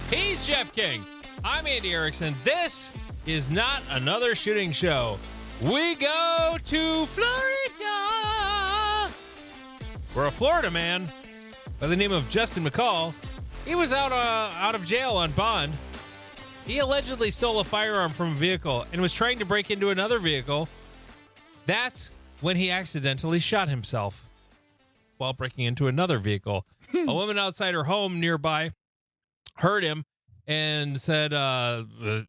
He's Jeff King. I'm Andy Erickson. This is not another shooting show. We go to Florida. Where a Florida man by the name of Justin McCall, he was out of jail on bond. He allegedly stole a firearm from a vehicle and was trying to break into another vehicle. That's when he accidentally shot himself while breaking into another vehicle. A woman outside her home nearby heard him and said, heard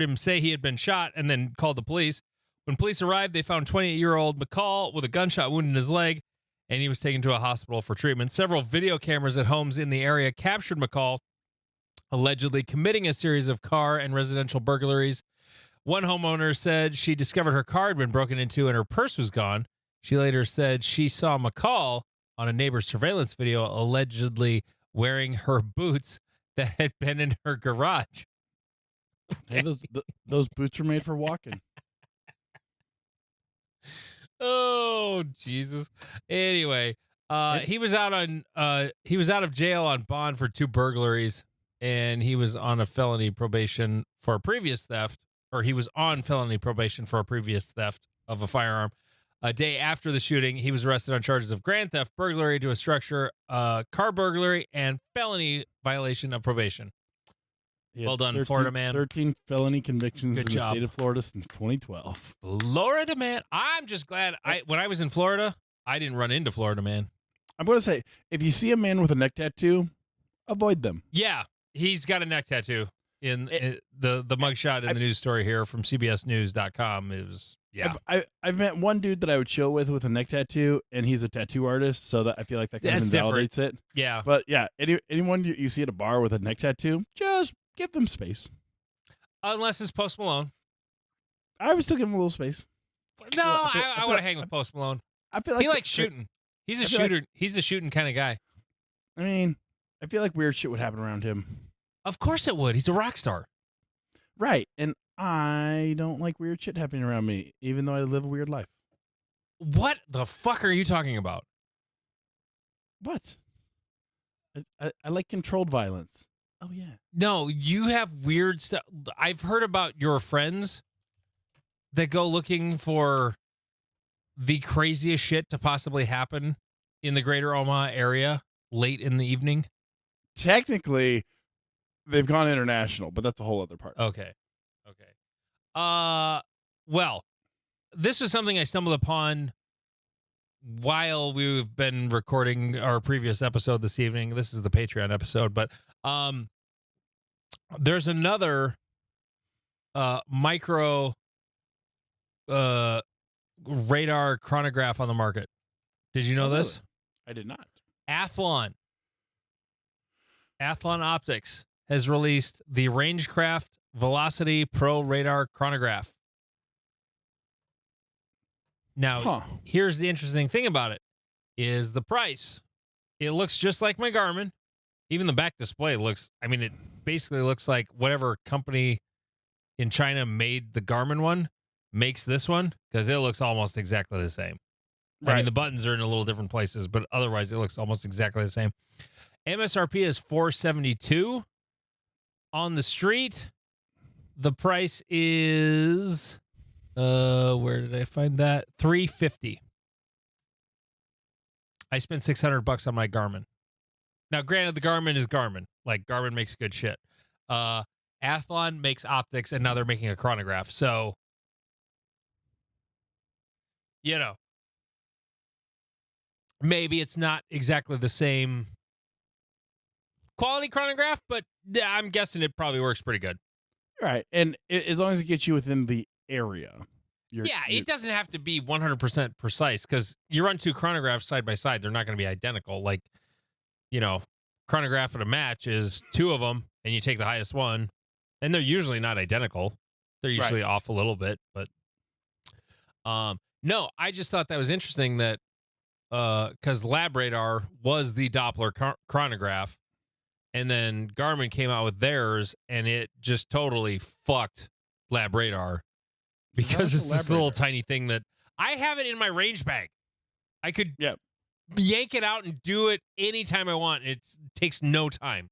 him say he had been shot and then called the police. When police arrived, they found 28-year-old McCall with a gunshot wound in his leg, and he was taken to a hospital for treatment. Several video cameras at homes in the area captured McCall allegedly committing a series of car and residential burglaries. One homeowner said she discovered her car had been broken into and her purse was gone. She later said she saw McCall on a neighbor's surveillance video allegedly wearing her boots that had been in her garage. Hey, those boots are made for walking. Oh, Jesus. Anyway, he was out of jail on bond for 2 burglaries, and he was on a felony probation for a previous theft, or he was on felony probation for a previous theft of a firearm. A day after the shooting, he was arrested on charges of grand theft, burglary to a structure, car burglary, and felony violation of probation. Well done, Florida man. 13 felony convictions Good in job. the state of Florida since 2012. Florida man. I'm just glad when I was in Florida, I didn't run into Florida man. I'm going to say, if you see a man with a neck tattoo, avoid them. Yeah, he's got a neck tattoo. In the mugshot in the news story here from CBSNews.com, it was, yeah. I've met one dude that I would chill with a neck tattoo, and he's a tattoo artist, so that I feel like that kind of invalidates it. Yeah. But yeah, anyone you see at a bar with a neck tattoo, just give them Unless it's Post Malone. I would still give him a little space. No, I want to hang with Post Malone. I feel like he likes shooting. He's a shooter. He's a shooting kind of guy. I mean, I feel like weird shit would happen around him. Of course it would. He's a rock star. Right. And I don't like weird shit happening around me, even though I live a weird life. What the fuck are you talking about? What? I like controlled violence. Oh, yeah. No, you have weird stuff. I've heard about your friends that go looking for the craziest shit to possibly happen in the greater Omaha area late in the evening. Technically, they've gone international, but that's a whole other part. Okay. Well, this was something I stumbled upon while we've been recording our previous episode this evening. This is the Patreon episode, but there's another micro radar chronograph on the market. Did you know this? I did not. Athlon Optics has released the Rangecraft Velocity Pro Radar Chronograph. Now, here's the interesting thing about it, is the price. It looks just like my Garmin. Even the back display looks, it basically looks like whatever company in China made the Garmin one makes this one, because it looks almost exactly the same. Right. The buttons are in a little different places, but otherwise it looks almost exactly the same. MSRP is $472. On the street, the price is where did I find that? $350. I spent $600 on my Garmin. Now, granted, the Garmin is Garmin. Like, Garmin makes good shit. Athlon makes optics, and now they're making a chronograph. So, maybe it's not exactly the same quality chronograph, but I'm guessing it probably works pretty good. Right. And as long as it gets you within the area. It doesn't have to be 100% precise, because you run 2 chronographs side by side. They're not going to be identical. Like, chronograph at a match is 2 of them, and you take the highest one, and they're usually not identical. They're usually off a little bit, but no, I just thought that was interesting that because Lab Radar was the Doppler chronograph, and then Garmin came out with theirs, and it just totally fucked Lab Radar, because it's this little tiny thing that I have it in my range bag. I could yank it out and do it anytime I want. It takes no time.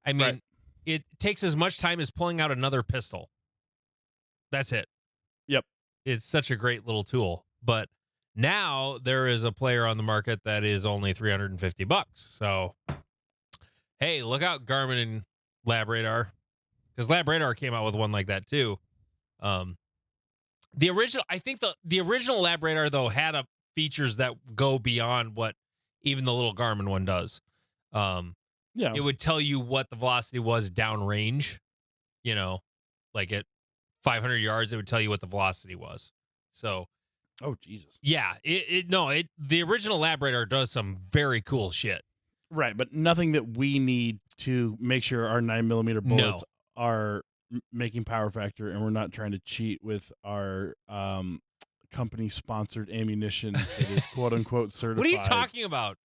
I mean, Right. it takes as much time as pulling out another pistol. That's it. Yep. It's such a great little tool. But now there is a player on the market that is only $350. So, hey, look out, Garmin and LabRadar, because LabRadar came out with one like that too. The original, I think the original LabRadar though had features that go beyond what even the little Garmin one does. Yeah. It would tell you what the velocity was downrange. You know, like at 500 yards, it would tell you what the velocity was. So, Oh Jesus. yeah, the original LabRadar does some very cool shit. Right, but nothing that we need to make sure our 9mm bullets are making power factor, and we're not trying to cheat with our company sponsored ammunition that is quote unquote certified. What are you talking about?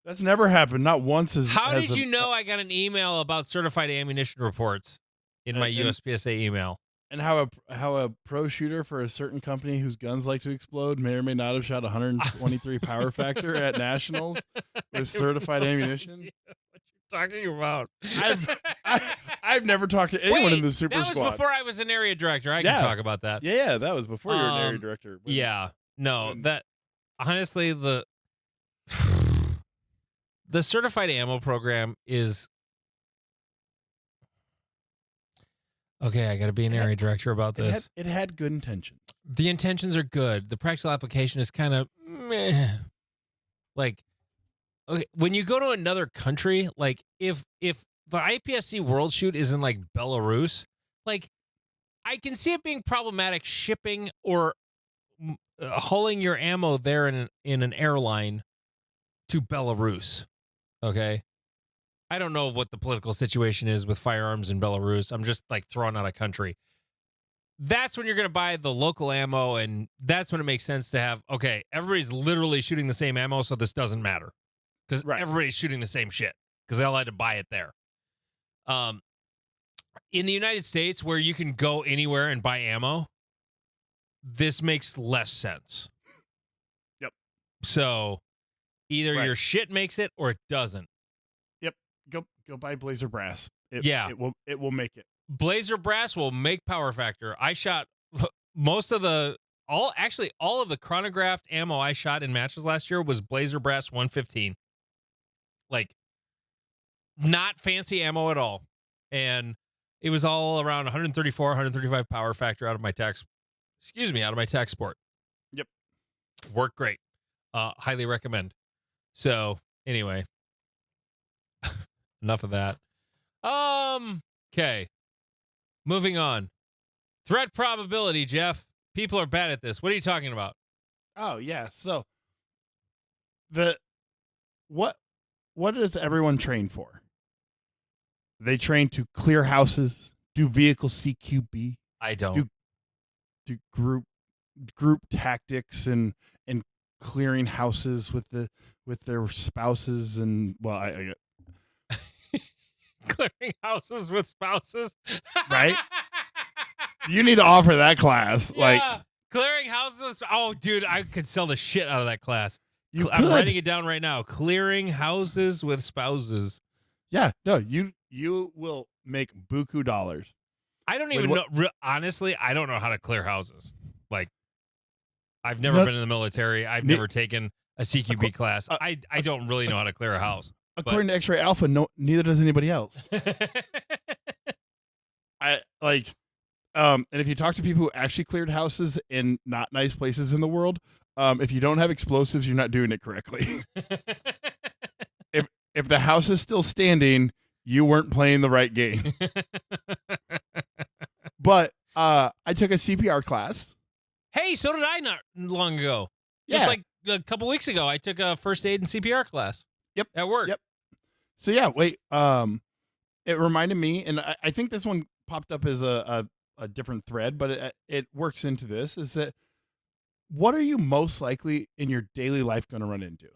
That's never happened. Not once. How did you know I got an email about certified ammunition reports in my USPSA email? And how a pro shooter for a certain company whose guns like to explode may or may not have shot 123 power factor at nationals with certified ammunition. What you talking about? I've never talked to anyone in the super squad. That was before I was an area director. I can talk about that. Yeah, that was before you were an area director. That honestly the certified ammo program is. Okay, I got to be an area director about this. It had good intentions. The intentions are good. The practical application is kind of meh. Like, okay, when you go to another country, like if the IPSC World Shoot is in like Belarus, like I can see it being problematic shipping or hauling your ammo there in an airline to Belarus. Okay. I don't know what the political situation is with firearms in Belarus. I'm just like throwing out a country. That's when you're going to buy the local ammo, and that's when it makes sense to have, okay, everybody's literally shooting the same ammo, so this doesn't matter. Because everybody's shooting the same shit, because they all had to buy it there. In the United States, where you can go anywhere and buy ammo, this makes less sense. Yep. So either your shit makes it or it doesn't. Go buy Blazer Brass. It will make it. Blazer Brass will make power factor. I shot most of all of the chronographed ammo I shot in matches last year was Blazer Brass 115. Like, not fancy ammo at all. And it was all around 134, 135 power factor out of my tax sport. Yep. Worked great. Highly recommend. So anyway, enough of that. Okay. Moving on. Threat probability, Jeff. People are bad at this. What are you talking about? Oh yeah. So what does everyone train for? They train to clear houses, do vehicle CQB. I don't. Do group tactics and clearing houses with their spouses and I clearing houses with spouses. Right? You need to offer that class. Yeah, like clearing houses. Oh, dude, I could sell the shit out of that class. I'm writing it down right now. Clearing houses with spouses. Yeah, no, you will make buku dollars. I don't even know. Honestly, I don't know how to clear houses. Like, I've never been in the military. I've never taken a CQB class. I don't really know how to clear a house. According to X-Ray Alpha, neither does anybody else. And if you talk to people who actually cleared houses in not nice places in the world, if you don't have explosives, you're not doing it correctly. If the house is still standing, you weren't playing the right game. But I took a CPR class. Hey, so did I not long ago. Just like a couple weeks ago, I took a first aid and CPR class. Yep. At work. Yep. So yeah, wait. It reminded me, and I think this one popped up as a different thread, but it works into this. Is that what are you most likely in your daily life going to run into?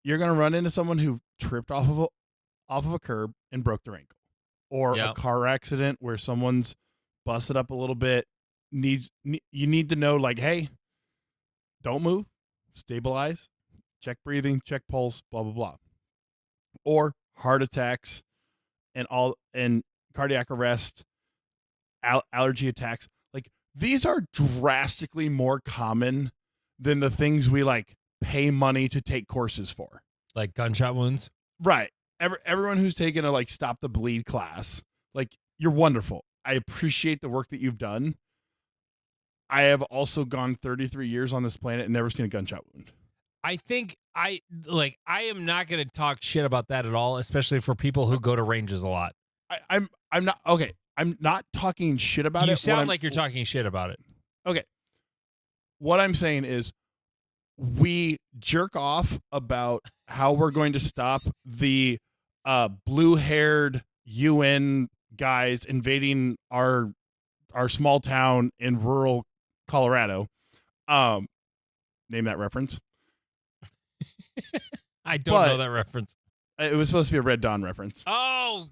You're going to run into someone who tripped off of a curb and broke their ankle, or a car accident where someone's busted up a little bit. You need to know, like, hey, don't move, stabilize, check breathing, check pulse, blah blah blah. Or heart attacks, and cardiac arrest, allergy attacks. Like these are drastically more common than the things we like pay money to take courses for. Like gunshot wounds. Right. Everyone who's taken a like stop the bleed class, like you're wonderful. I appreciate the work that you've done. I have also gone 33 years on this planet and never seen a gunshot wound. I think I am not going to talk shit about that at all, especially for people who go to ranges a lot. I'm not okay. I'm not talking shit about it. You sound like you're talking shit about it. Okay. What I'm saying is we jerk off about how we're going to stop the blue-haired UN guys invading our small town in rural Colorado. Name that reference. I don't know that reference. It was supposed to be a Red Dawn reference. Oh,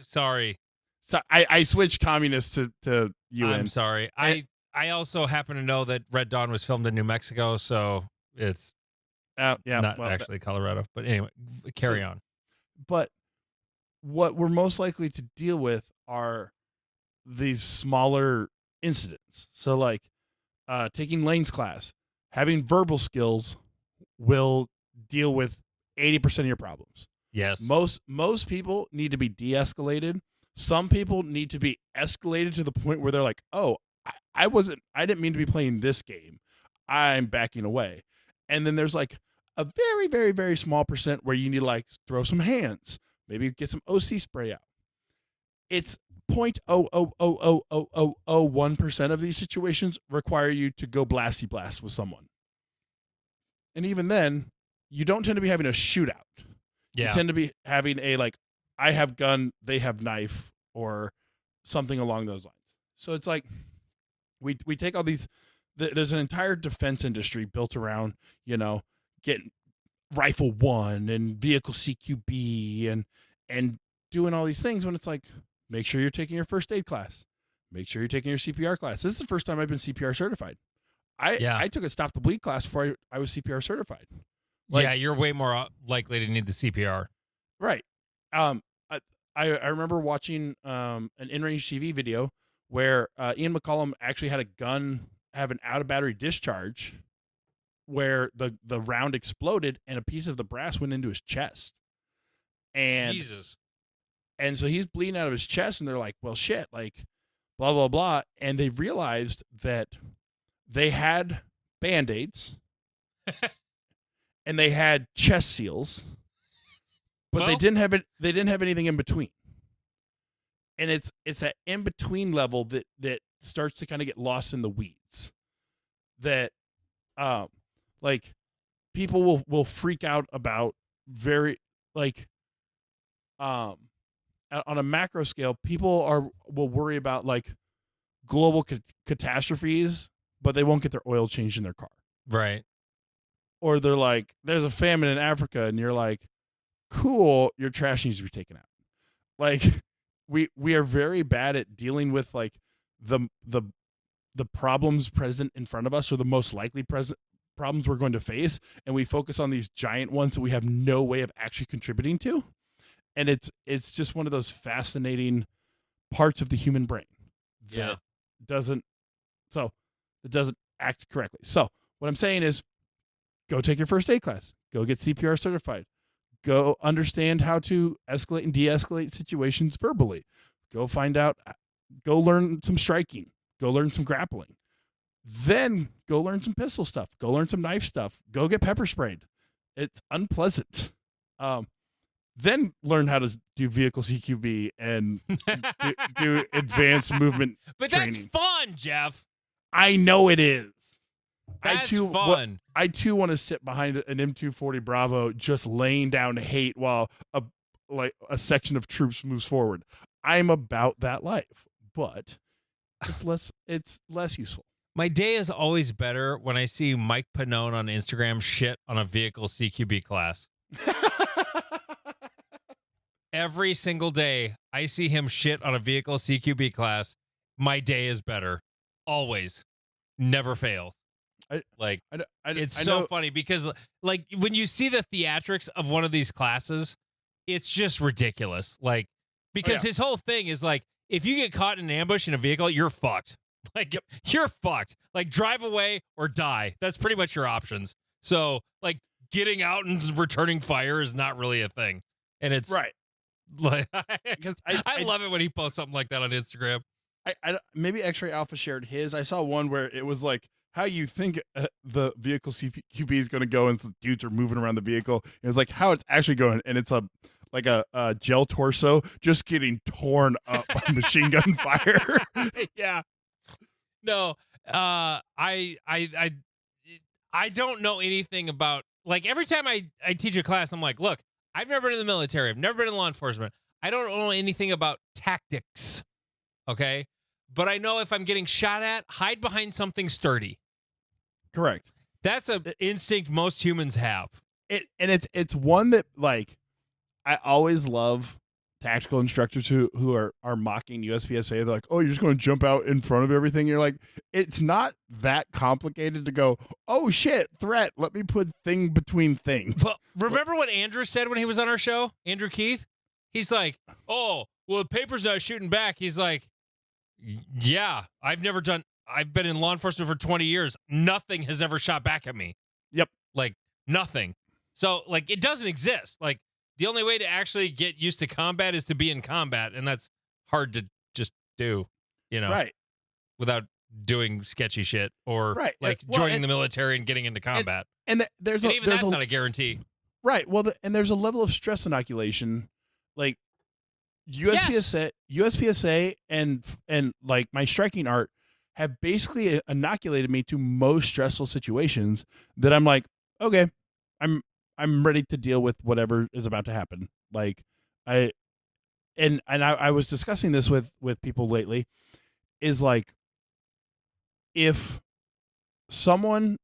sorry. So I switched communist to UN. I'm sorry. I also happen to know that Red Dawn was filmed in New Mexico, so it's not actually Colorado. But anyway, carry on. But what we're most likely to deal with are these smaller incidents. So like taking Lane's class, having verbal skills will deal with 80% of your problems. Yes. Most people need to be de-escalated. Some people need to be escalated to the point where they're like, oh, I didn't mean to be playing this game. I'm backing away. And then there's like a very, very, very small percent where you need to like throw some hands, maybe get some OC spray out. It's 0.0000001% of these situations require you to go blasty blast with someone. And even then, you don't tend to be having a shootout. Yeah. You tend to be having a like, I have gun, they have knife, or something along those lines. So it's like we take all these. There's an entire defense industry built around, getting rifle 1 and vehicle CQB and doing all these things when it's like, make sure you're taking your first aid class. Make sure you're taking your CPR class. This is the first time I've been CPR certified. I took a stop the bleed class before I was CPR certified. Like, yeah, you're way more likely to need the CPR. Right. I remember watching an in-range TV video where Ian McCollum actually had a gun have an out-of-battery discharge where the round exploded and a piece of the brass went into his chest. And Jesus. And so he's bleeding out of his chest, and they're like, well, shit, like, blah, blah, blah. And they realized that they had Band-Aids and they had chest seals, but they didn't have it. They didn't have anything in between. And it's that in between level that starts to kind of get lost in the weeds. That, like, people will freak out about very like, on a macro scale, people will worry about like global catastrophes, but they won't get their oil changed in their car. Right. Or they're like, there's a famine in Africa, and you're like, cool, your trash needs to be taken out. Like, we are very bad at dealing with like the problems present in front of us, or the most likely problems we're going to face, and we focus on these giant ones that we have no way of actually contributing to. And it's just one of those fascinating parts of the human brain that doesn't act correctly. So what I'm saying is, go take your first aid class. Go get CPR certified. Go understand how to escalate and de-escalate situations verbally. Go learn some striking. Go learn some grappling. Then go learn some pistol stuff. Go learn some knife stuff. Go get pepper sprayed. It's unpleasant. Then learn how to do vehicle CQB and do advanced movement training. That's fun, Jeff. I know it is. That's fun. I too want to sit behind an M240 Bravo just laying down hate while a section of troops moves forward. I'm about that life, but it's less useful. My day is always better when I see Mike Pannone on Instagram shit on a vehicle CQB class. Every single day I see him shit on a vehicle CQB class, my day is better. Always. Never fails. It's so funny because like when you see the theatrics of one of these classes, it's just ridiculous. Like because his whole thing is like, if you get caught in an ambush in a vehicle, you're fucked. Like, you're fucked. Like, drive away or die. That's pretty much your options. So, like, getting out and returning fire is not really a thing. And it's right. Like, Because I love it when he posts something like that on Instagram. Maybe X-Ray Alpha shared his. I saw one where it was like how you think the vehicle CQB is going to go, and some dudes are moving around the vehicle. And it's like how it's actually going, and it's a gel torso just getting torn up by machine gun fire. Yeah. No, I don't know anything about, like, every time I teach a class, I'm like, look, I've never been in the military. I've never been in law enforcement. I don't know anything about tactics. Okay. But I know if I'm getting shot at, hide behind something sturdy. Correct. That's an instinct most humans have. It's one that, like, I always love tactical instructors who are mocking USPSA. They're like, oh, you're just going to jump out in front of everything. You're like, it's not that complicated to go, oh shit, threat, let me put thing between thing. But remember what Andrew said when he was on our show? Andrew Keith? He's like, oh, well, the paper's not shooting back. He's like, yeah, I've been in law enforcement for 20 years. Nothing has ever shot back at me. Yep. Like, nothing. So, like, it doesn't exist. Like, the only way to actually get used to combat is to be in combat, and that's hard to just do, right, without doing sketchy shit or joining the military and getting into combat. And that's not a guarantee. Right. Well, and there's a level of stress inoculation, like USPSA and like my striking art have basically inoculated me to most stressful situations that I'm like, okay, I'm ready to deal with whatever is about to happen. Like I was discussing this with people lately, is like, if someone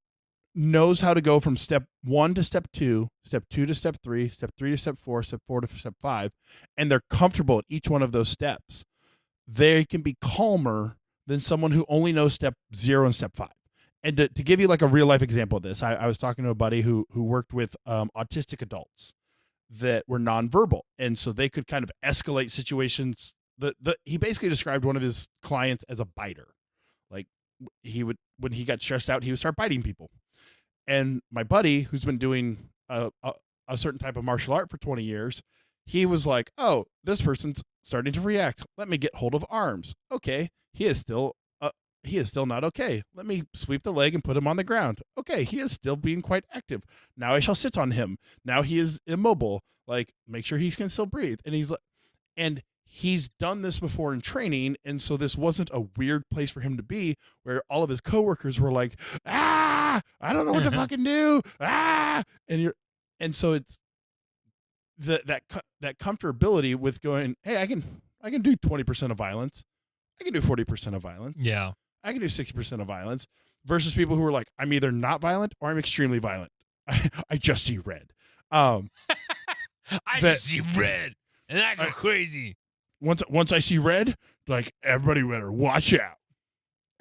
knows how to go from step 1 to step 2 to step 3 to step 4 to step 5, and they're comfortable at each one of those steps, they can be calmer than someone who only knows step 0 and step 5. And to give you like a real life example of this, I was talking to a buddy who worked with autistic adults that were nonverbal, and so they could kind of escalate situations. He basically described one of his clients as a biter. Like, he would, when he got stressed out, he would start biting people. And my buddy, who's been doing a certain type of martial art for 20 years, he was like, oh, this person's starting to react. Let me get hold of arms. Okay, he is still not okay. Let me sweep the leg and put him on the ground. Okay, he is still being quite active. Now I shall sit on him. Now he is immobile. Like, make sure he can still breathe. And he's done this before in training, and so this wasn't a weird place for him to be, where all of his coworkers were like, I don't know what to fucking do. And so it's that comfortability with going, hey, I can do 20% of violence. I can do 40% of violence. Yeah. I can do 60% of violence, versus people who are like, I'm either not violent or I'm extremely violent. I just see red. I just see red and I go crazy. Once I see red, like, everybody better watch out.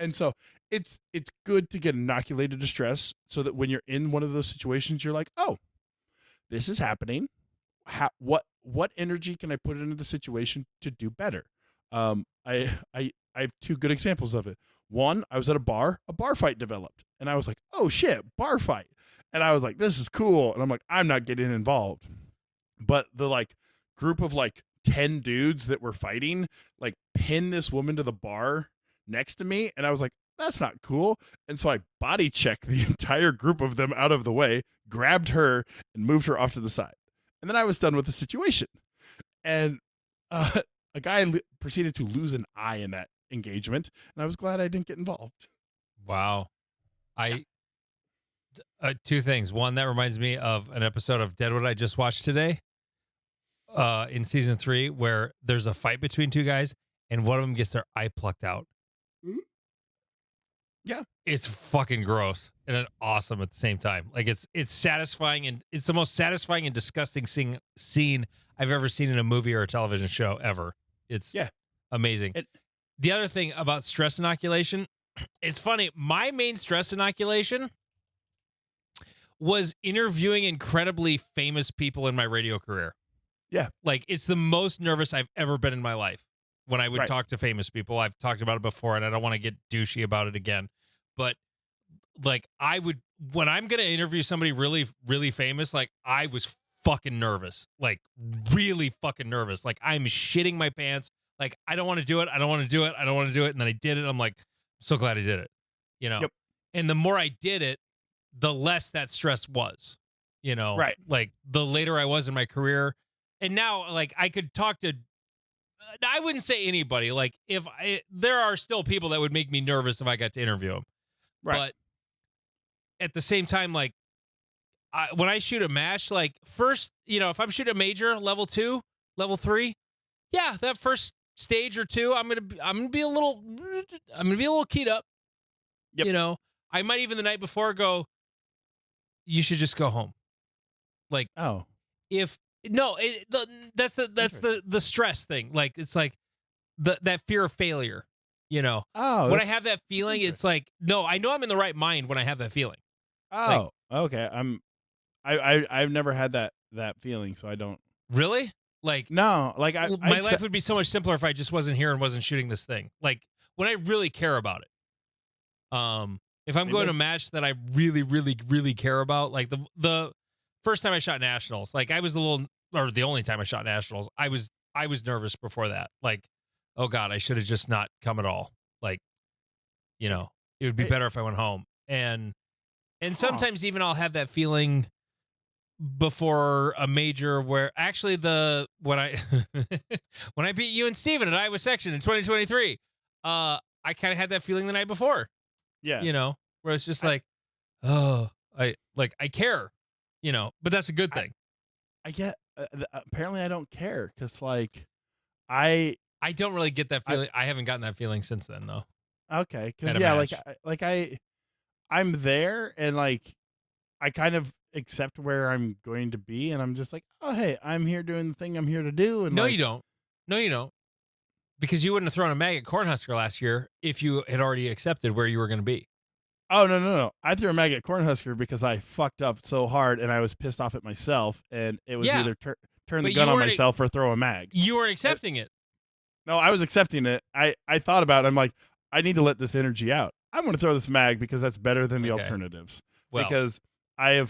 And so it's good to get inoculated to stress, so that when you're in one of those situations, you're like, oh, this is happening. What energy can I put into the situation to do better? I have two good examples of it. One, I was at a bar fight developed, and I was like, oh shit, bar fight. And I was like, this is cool. And I'm like, I'm not getting involved. But the like group of like 10 dudes that were fighting, like, pinned this woman to the bar next to me. And I was like, that's not cool. And so I body checked the entire group of them out of the way, grabbed her and moved her off to the side. And then I was done with the situation. And a guy proceeded to lose an eye in that engagement, and I was glad I didn't get involved. Wow. Two things. One, that reminds me of an episode of Deadwood I just watched today, in season 3, where there's a fight between two guys, and one of them gets their eye plucked out. Mm-hmm. Yeah. It's fucking gross and awesome at the same time. Like, it's satisfying, and it's the most satisfying and disgusting scene I've ever seen in a movie or a television show ever. It's amazing. The other thing about stress inoculation, it's funny. My main stress inoculation was interviewing incredibly famous people in my radio career. Yeah. Like, it's the most nervous I've ever been in my life when I would Right. talk to famous people. I've talked about it before, and I don't want to get douchey about it again. But, like, when I'm going to interview somebody really, really famous, like, I was fucking nervous. Like, really fucking nervous. Like, I'm shitting my pants. Like, I don't want to do it. I don't want to do it. I don't want to do it. And then I did it. I'm like, so glad I did it. You know? Yep. And the more I did it, the less that stress was. You know? Right. Like, the later I was in my career. And now, like, I could talk to, I wouldn't say anybody. Like, there are still people that would make me nervous if I got to interview them. Right. But at the same time, like, when I shoot a match, like, first, if I'm shooting a major, level 2, level 3, yeah, that first stage or two, I'm gonna be a little keyed up. Yep. I might even the night before go, you should just go home. Like, Oh. that's the stress thing. Like, it's like that fear of failure. Oh. When I have that feeling, it's like, no, I know I'm in the right mind when I have that feeling. Oh. Okay. I've never had that feeling, so I don't. Really? Like, No. Like my life would be so much simpler if I just wasn't here and wasn't shooting this thing. Like, when I really care about it. If I'm going to a match that I really, really, really care about, like the first time I shot nationals, like I was the only time I shot nationals, I was nervous before that. Like, oh God, I should have just not come at all. Like, it would be better if I went home. And sometimes even I'll have that feeling before a major where actually when I when I beat you and Steven at Iowa section in 2023, I kind of had that feeling the night before. Yeah. Where it's just like, oh, I care, but that's a good thing. I get. Apparently, I don't care because like I don't really get that feeling. I haven't gotten that feeling since then though. Okay, because At a match. I'm there and like I kind of accept where I'm going to be, and I'm just like, oh hey, I'm here doing the thing I'm here to do. And No, like, you don't. No, you don't. Because you wouldn't have thrown a mag at Cornhusker last year if you had already accepted where you were going to be. Oh no! I threw a mag at Cornhusker because I fucked up so hard, and I was pissed off at myself, and it was either turn the gun on myself or throw a mag. You weren't accepting it. No, I was accepting it. I thought about it. I'm like, I need to let this energy out. I'm going to throw this mag because that's better than the alternatives. Well, because I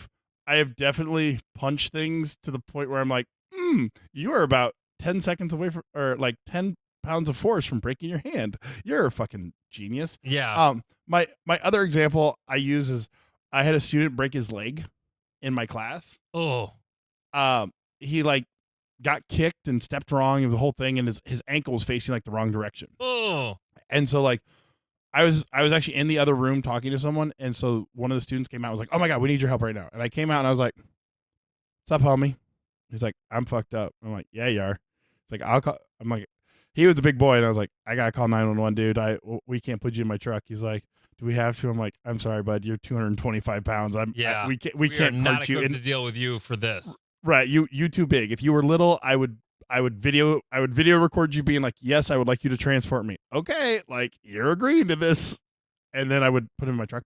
have definitely punched things to the point where I'm like, you are about 10 seconds away from, or like 10 pounds of force from breaking your hand. You're a fucking genius. Yeah. My other example I use is I had a student break his leg in my class. Oh. He like got kicked and stepped wrong and the whole thing, and his ankle was facing like the wrong direction. Oh. And so like I was actually in the other room talking to someone, and so one of the students came out and was like, oh my God, we need your help right now. And I came out and I was like, what's up, homie? He's like, I'm fucked up. I'm like, yeah, you are. It's like, I'll call. I'm like, he was a big boy, and I was like, I gotta call 911, dude. We can't put you in my truck. He's like, do we have to? I'm like, I'm sorry, bud. You're 225 pounds. We can't not hurt you. equipped to deal with you for this. Right, you too big. If you were little, I would video record you being like, yes, I would like you to transport me. Okay, like you're agreeing to this, and then I would put him in my truck.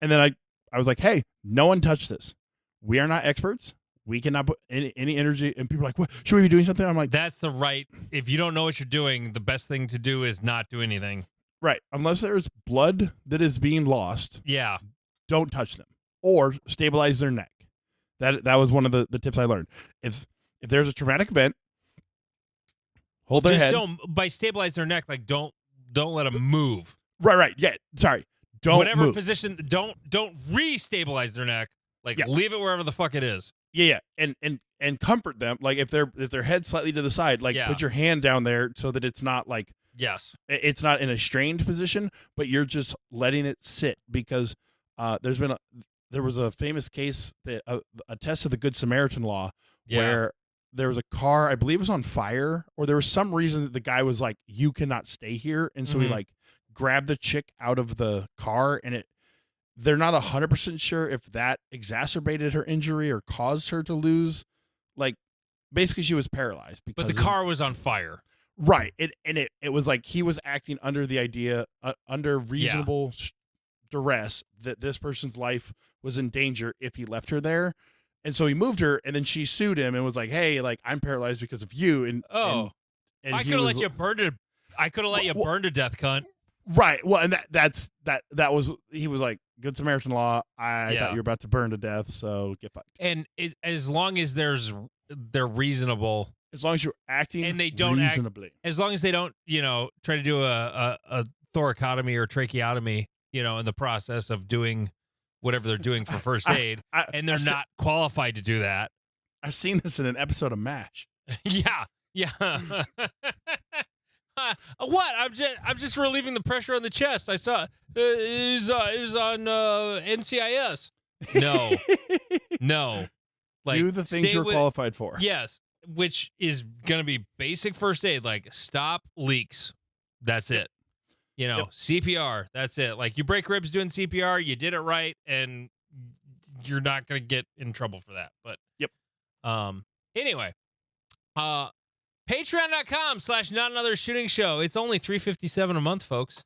And then I was like, hey, no one touch this. We are not experts. We cannot put any energy. And people are like, what? Should we be doing something? I'm like, that's the right. If you don't know what you're doing, the best thing to do is not do anything. Right, unless there's blood that is being lost. Yeah, don't touch them or stabilize their neck. That was one of the tips I learned. If there's a traumatic event, hold their head. Don't by stabilize their neck. Like don't let them move. Right. Yeah. Sorry. Don't whatever move. Position. Don't re-stabilize their neck. Like leave it wherever the fuck it is. Yeah. And comfort them. Like if their head's slightly to the side, like put your hand down there so that it's not like it's not in a strained position, but you're just letting it sit because there was a famous case that a test of the Good Samaritan law where there was a car, I believe it was on fire, or there was some reason that the guy was like, you cannot stay here. And so he like grabbed the chick out of the car, and they're not 100% sure if that exacerbated her injury or caused her to lose. Like basically she was paralyzed. But the car was on fire. Right. It was like he was acting under the idea, under reasonable duress that this person's life was in danger if he left her there. And so he moved her, and then she sued him and was like, "Hey, like I'm paralyzed because of you." And I could have let you burn to. I could have let you burn to death, cunt. Right. Well, and that was he was like, Good Samaritan law. I thought you were about to burn to death, so get fucked. And as long as they're reasonable, as long as you're acting and they don't reasonably, as long as they don't try to do a thoracotomy or tracheotomy, in the process of doing whatever they're doing for first aid, and they're not qualified to do that. I've seen this in an episode of MASH. Yeah. What? I'm just relieving the pressure on the chest. I saw it was on NCIS. No. Like, do the things you're qualified for. Yes, which is gonna be basic first aid, like stop leaks. That's it. CPR. That's it. Like, you break ribs doing CPR, you did it right, and you're not gonna get in trouble for that. But anyway, Patreon.com/Not Another Shooting Show. It's only $3.57 a month, folks.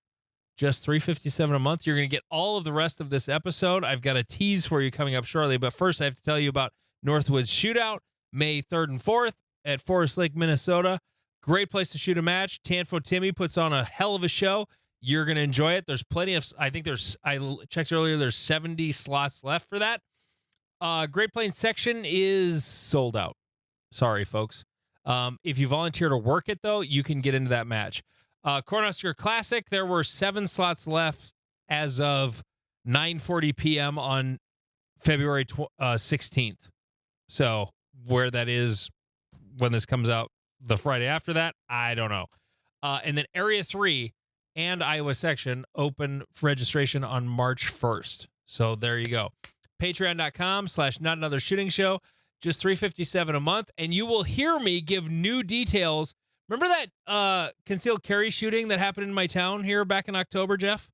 Just $3.57 a month. You're going to get all of the rest of this episode. I've got a tease for you coming up shortly, but first I have to tell you about Northwoods Shootout, May 3rd and 4th at Forest Lake, Minnesota. Great place to shoot a match. Tanfo Timmy puts on a hell of a show. You're going to enjoy it. There's plenty of, I checked earlier, there's 70 slots left for that. Great Plains section is sold out. Sorry, folks. If you volunteer to work it, though, you can get into that match. Cornhusker Classic, there were 7 slots left as of 9:40 p.m. on February 16th. So where that is when this comes out the Friday after that, I don't know. And then Area 3 and Iowa section open for registration on March 1st. So there you go. Patreon.com/Not Another Shooting Show. Just $3.57 a month, and you will hear me give new details. Remember that concealed carry shooting that happened in my town here back in October, Jeff?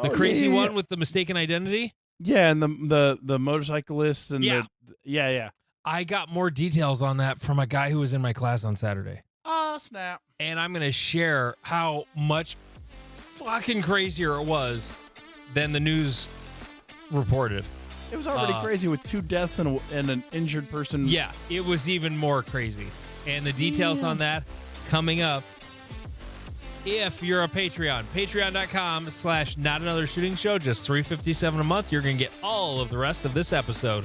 The crazy one with the mistaken identity? Yeah, and the motorcyclists and yeah. I got more details on that from a guy who was in my class on Saturday. Oh, snap. And I'm going to share how much fucking crazier it was than the news reported. It was already crazy with 2 deaths and an injured person. Yeah, it was even more crazy. And the details on that coming up. If you're a Patreon, patreon.com/Not Another Shooting Show, just $3.57 a month. You're going to get all of the rest of this episode.